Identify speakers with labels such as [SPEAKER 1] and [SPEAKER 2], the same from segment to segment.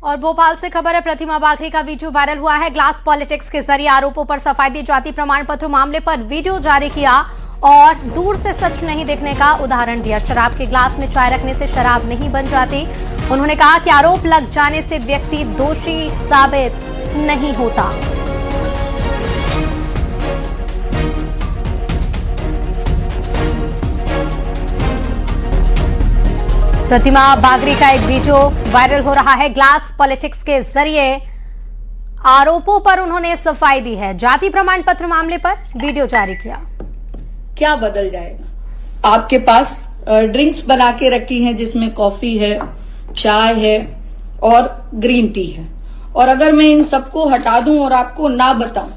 [SPEAKER 1] और भोपाल से खबर है, प्रतिमा बागरी का वीडियो वायरल हुआ है। ग्लास पॉलिटिक्स के जरिए आरोपों पर सफाई दी। जाति प्रमाण पत्र मामले पर वीडियो जारी किया और दूर से सच नहीं दिखने का उदाहरण दिया। शराब के ग्लास में चाय रखने से शराब नहीं बन जाती। उन्होंने कहा कि आरोप लग जाने से व्यक्ति दोषी साबित नहीं होता। प्रतिमा बागरी का एक वीडियो वायरल हो रहा है। ग्लास पॉलिटिक्स के जरिए आरोपों पर उन्होंने सफाई दी है। जाति प्रमाण पत्र मामले पर वीडियो जारी किया।
[SPEAKER 2] क्या बदल जाएगा? आपके पास ड्रिंक्स बना के रखी हैं जिसमें कॉफी है, चाय है और ग्रीन टी है, और अगर मैं इन सबको हटा दूं और आपको ना बताऊं,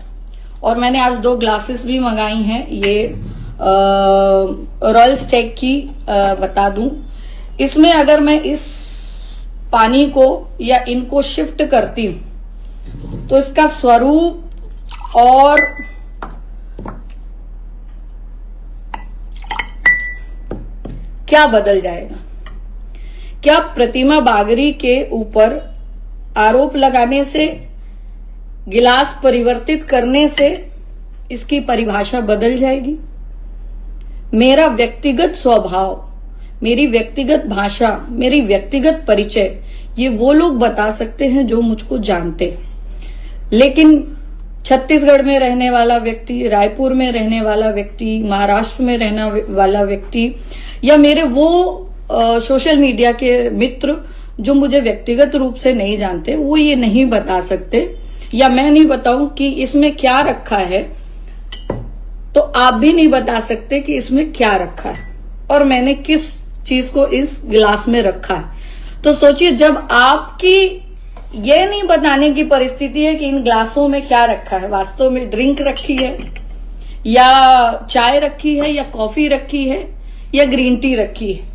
[SPEAKER 2] और मैंने आज 2 ग्लासेस भी मंगाई हैं, ये रॉयल स्टेक की बता दूं, इसमें अगर मैं इस पानी को या इनको शिफ्ट करती हूं तो इसका स्वरूप और क्या बदल जाएगा? क्या प्रतिमा बागरी के ऊपर आरोप लगाने से, गिलास परिवर्तित करने से इसकी परिभाषा बदल जाएगी? मेरा व्यक्तिगत स्वभाव, मेरी व्यक्तिगत भाषा, मेरी व्यक्तिगत परिचय, ये वो लोग बता सकते हैं जो मुझको जानते हैं। लेकिन छत्तीसगढ़ में रहने वाला व्यक्ति, रायपुर में रहने वाला व्यक्ति, महाराष्ट्र में रहने वाला व्यक्ति, या मेरे वो सोशल मीडिया के मित्र जो मुझे व्यक्तिगत रूप से नहीं जानते, वो ये नहीं बता सकते, या मैं नहीं बताऊं कि इसमें क्या रखा है, तो आप भी नहीं बता सकते कि इसमें क्या रखा है और मैंने किस चीज को इस गिलास में रखा है। तो सोचिए, जब आपकी ये नहीं बताने की परिस्थिति है कि इन ग्लासों में क्या रखा है, वास्तव में ड्रिंक रखी है या चाय रखी है या कॉफी रखी है या ग्रीन टी रखी है,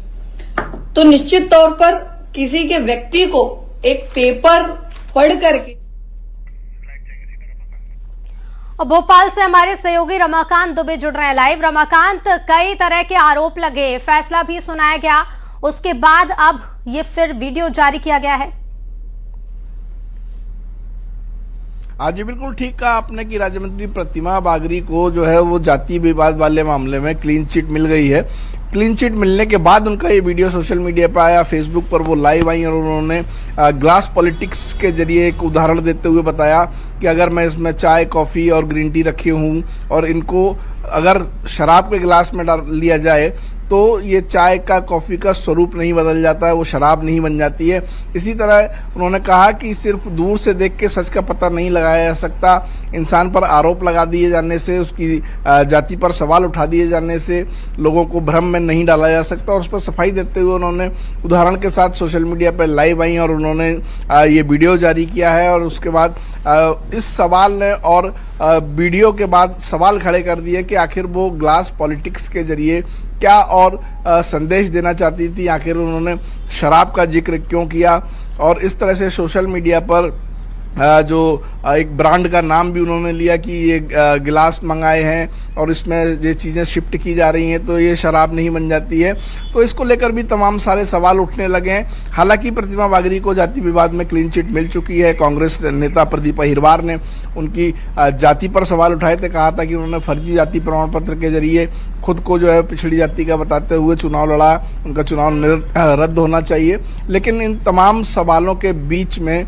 [SPEAKER 2] तो निश्चित तौर पर किसी के व्यक्ति को एक पेपर पढ़ करके।
[SPEAKER 1] और भोपाल से हमारे सहयोगी रमाकांत दुबे जुड़ रहे हैं लाइव। रमाकांत, कई तरह के आरोप लगे, फैसला भी सुनाया गया, उसके बाद अब ये फिर वीडियो जारी किया गया है।
[SPEAKER 3] आज जी बिल्कुल ठीक कहा आपने कि राज्य मंत्री प्रतिमा बागरी को जो है वो जाति विवाद वाले मामले में क्लीन चिट मिल गई है। क्लीन चिट मिलने के बाद उनका ये वीडियो सोशल मीडिया पर आया, फेसबुक पर वो लाइव आई और उन्होंने ग्लास पॉलिटिक्स के जरिए एक उदाहरण देते हुए बताया कि अगर मैं इसमें चाय, कॉफ़ी और ग्रीन टी रखी हूँ और इनको अगर शराब के गिलास में डाल लिया जाए तो ये चाय का, कॉफ़ी का स्वरूप नहीं बदल जाता है, वो शराब नहीं बन जाती है। इसी तरह उन्होंने कहा कि सिर्फ दूर से देख के सच का पता नहीं लगाया जा सकता। इंसान पर आरोप लगा दिए जाने से, उसकी जाति पर सवाल उठा दिए जाने से लोगों को भ्रम में नहीं डाला जा सकता। और उस पर सफाई देते हुए उन्होंने उदाहरण के साथ सोशल मीडिया पर लाइव आई और उन्होंने ये वीडियो जारी किया है। और उसके बाद इस सवाल ने और वीडियो के बाद सवाल खड़े कर दिए कि आखिर वो ग्लास पॉलिटिक्स के जरिए क्या और संदेश देना चाहती थी, आखिर उन्होंने शराब का जिक्र क्यों किया। और इस तरह से सोशल मीडिया पर जो एक ब्रांड का नाम भी उन्होंने लिया कि ये गिलास मंगाए हैं और इसमें ये चीज़ें शिफ्ट की जा रही हैं तो ये शराब नहीं बन जाती है। तो इसको लेकर भी तमाम सारे सवाल उठने लगे हैं। हालांकि प्रतिमा बागरी को जाति विवाद में क्लीन चिट मिल चुकी है। कांग्रेस नेता प्रदीप अहिरवार ने उनकी जाति पर सवाल उठाए थे, कहा था कि उन्होंने फर्जी जाति प्रमाण पत्र के जरिए खुद को जो है पिछड़ी जाति का बताते हुए चुनाव लड़ा, उनका चुनाव रद्द होना चाहिए। लेकिन इन तमाम सवालों के बीच में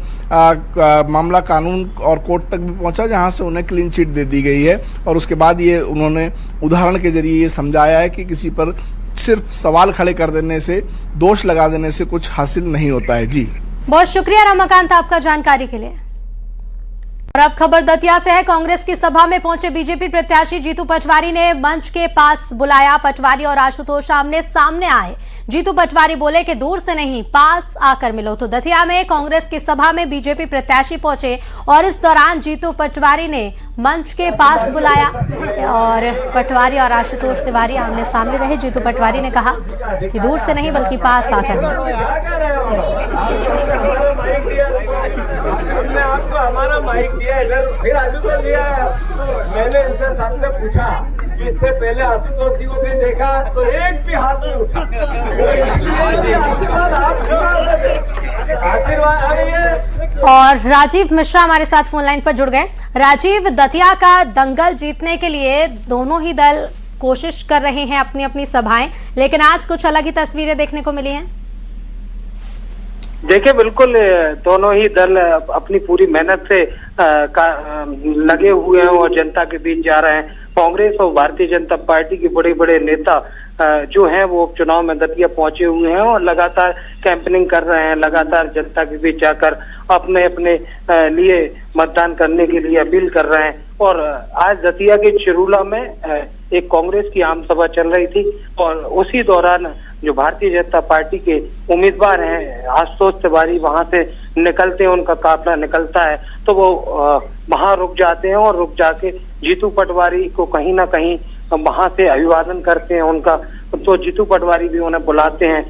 [SPEAKER 3] मामला कानून और कोर्ट तक भी पहुंचा, जहां से उन्हें क्लीन चिट दे दी गई है। और उसके बाद ये उन्होंने उदाहरण के जरिए ये समझाया है कि किसी पर सिर्फ सवाल खड़े कर देने से, दोष लगा देने से कुछ हासिल नहीं होता है। जी
[SPEAKER 1] बहुत शुक्रिया रमाकांत आपका जानकारी के लिए। और अब खबर दतिया से है। कांग्रेस की सभा में पहुंचे बीजेपी प्रत्याशी जीतू पटवारी ने मंच के पास बुलाया। पटवारी और आशुतोष आमने सामने आए। जीतू पटवारी बोले कि दूर से नहीं, पास आकर मिलो। तो दतिया में कांग्रेस की सभा में बीजेपी प्रत्याशी पहुंचे और इस दौरान जीतू पटवारी ने मंच के पास बुलाया और पटवारी और आशुतोष तिवारी आमने सामने रहे। जीतू पटवारी ने कहा कि दूर से नहीं बल्कि पास आकर मिलो।
[SPEAKER 4] हमने आपको हमारा माइक दिया है इधर, फिर आशुतोष दिया है। मैंने इनसे सबसे पूछा कि इससे पहले आशुतोष जी को भी देखा तो एक भी हाथ नहीं उठा। आशीर्वाद, अरे ये
[SPEAKER 1] और राजीव मिश्रा हमारे साथ फोन लाइन पर जुड़ गए। राजीव, दतिया का दंगल जीतने के लिए दोनों ही दल कोशिश कर रहे हैं अपनी अपनी सभाएं, लेकिन आज कुछ अलग ही तस्वीरें देखने को मिली हैं।
[SPEAKER 5] देखिए, बिल्कुल दोनों ही दल अपनी पूरी मेहनत से लगे हुए हैं और जनता के बीच जा रहे हैं। कांग्रेस और भारतीय जनता पार्टी के बड़े बड़े नेता जो हैं वो उपचुनाव में दतिया पहुंचे हुए हैं और लगातार कैंपेनिंग कर रहे हैं, लगातार जनता के बीच जाकर अपने अपने लिए मतदान करने के लिए अपील कर रहे हैं। और आज दतिया के चिरूला में एक कांग्रेस की आम सभा चल रही थी और उसी दौरान जो भारतीय जनता पार्टी के उम्मीदवार हैं आशुतोष तिवारी वहां से निकलते हैं, उनका काफिला निकलता है तो वो वहां रुक जाते हैं और रुक जाके जीतू पटवारी को कहीं ना कहीं वहां से अभिवादन करते हैं उनका। तो जीतू पटवारी भी उन्हें बुलाते हैं।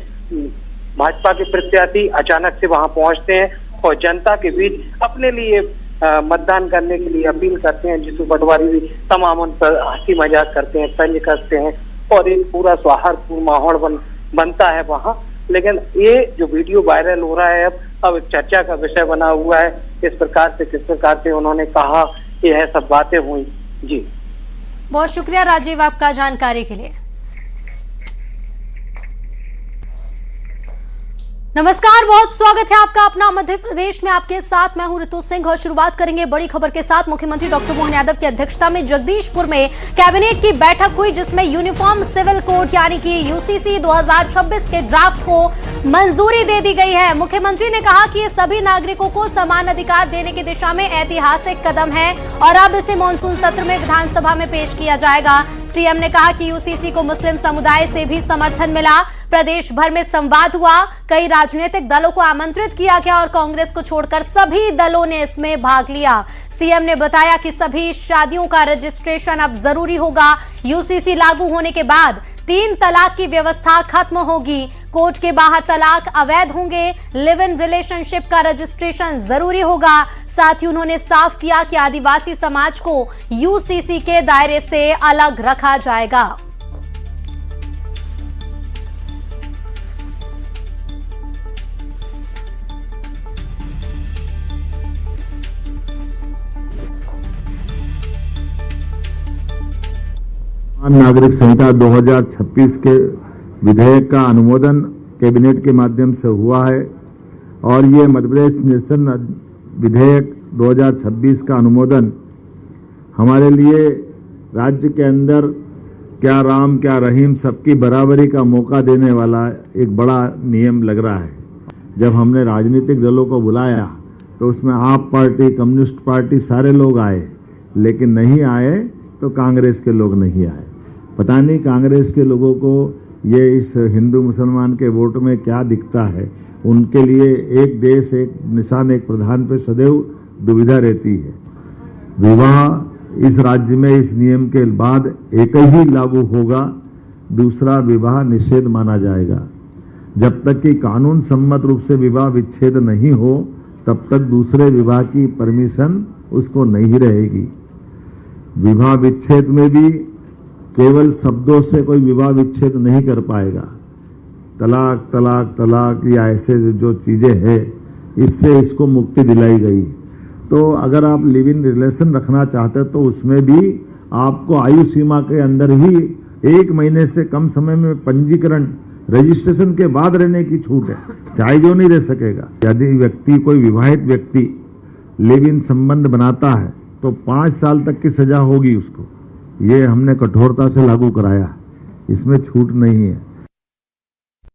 [SPEAKER 5] भाजपा के प्रत्याशी अचानक से वहां पहुंचते हैं और जनता के बीच अपने लिए मतदान करने के लिए अपील करते हैं। जीतू पटवारी भी तमाम उन पर हंसी मजाक करते हैं, तंज करते हैं और एक पूरा सौहार्दपूर्ण माहौल बनता है वहां। लेकिन ये जो वीडियो वायरल हो रहा है अब चर्चा का विषय बना हुआ है, किस प्रकार से उन्होंने कहा, यह सब बातें हुई। जी
[SPEAKER 1] बहुत शुक्रिया राजीव आपका जानकारी के लिए। नमस्कार, बहुत स्वागत है आपका अपना मध्य प्रदेश में। आपके साथ मैं हूं ऋतु सिंह और शुरुआत करेंगे बड़ी खबर के साथ। मुख्यमंत्री डॉक्टर मोहन यादव की अध्यक्षता में जगदीशपुर में कैबिनेट की बैठक हुई, जिसमें यूनिफॉर्म सिविल कोड यानी कि यूसीसी 2026 के ड्राफ्ट को मंजूरी दे दी गई है। मुख्यमंत्री ने कहा कि ये सभी नागरिकों को समान अधिकार देने की दिशा में ऐतिहासिक कदम है और अब इसे मानसून सत्र में विधानसभा में पेश किया जाएगा। सीएम ने कहा कि यूसीसी को मुस्लिम समुदाय से भी समर्थन मिला। प्रदेश भर में संवाद हुआ, कई राजनीतिक दलों को आमंत्रित किया गया और कांग्रेस को छोड़कर सभी दलों ने इसमें भाग लिया। सीएम ने बताया कि सभी शादियों का रजिस्ट्रेशन अब जरूरी होगा। यूसीसी लागू होने के बाद 3 तलाक की व्यवस्था खत्म होगी। कोर्ट के बाहर तलाक अवैध होंगे। लिव इन रिलेशनशिप का रजिस्ट्रेशन जरूरी होगा। साथ ही उन्होंने साफ किया कि आदिवासी समाज को यूसीसी के दायरे से अलग रखा जाएगा।
[SPEAKER 6] नागरिक संहिता 2026 के विधेयक का अनुमोदन कैबिनेट के माध्यम से हुआ है और ये मध्य प्रदेश निरसन विधेयक 2026 का अनुमोदन हमारे लिए राज्य के अंदर क्या राम क्या रहीम सबकी बराबरी का मौका देने वाला एक बड़ा नियम लग रहा है। जब हमने राजनीतिक दलों को बुलाया तो उसमें आप पार्टी, कम्युनिस्ट पार्टी सारे लोग आए, लेकिन नहीं आए तो कांग्रेस के लोग नहीं आए। पता नहीं कांग्रेस के लोगों को ये इस हिंदू मुसलमान के वोट में क्या दिखता है। उनके लिए एक देश एक निशान एक प्रधान पे सदैव दुविधा रहती है। विवाह इस राज्य में इस नियम के बाद एक ही लागू होगा, दूसरा विवाह निषेध माना जाएगा। जब तक कि कानून सम्मत रूप से विवाह विच्छेद नहीं हो तब तक दूसरे विवाह की परमिशन उसको नहीं रहेगी। विवाह विच्छेद में भी केवल शब्दों से कोई विवाह विच्छेद नहीं कर पाएगा। तलाक तलाक तलाक या ऐसे जो चीज़ें हैं इससे इसको मुक्ति दिलाई गई। तो अगर आप लिव इन रिलेशन रखना चाहते हैं तो उसमें भी आपको आयु सीमा के अंदर ही 1 महीने से कम समय में पंजीकरण रजिस्ट्रेशन के बाद रहने की छूट है, चाहे जो नहीं रह सकेगा। यदि व्यक्ति कोई विवाहित व्यक्ति लिव इन संबंध बनाता है तो 5 साल तक की सजा होगी उसको। ये हमने कठोरता से लागू कराया, इसमें छूट नहीं है।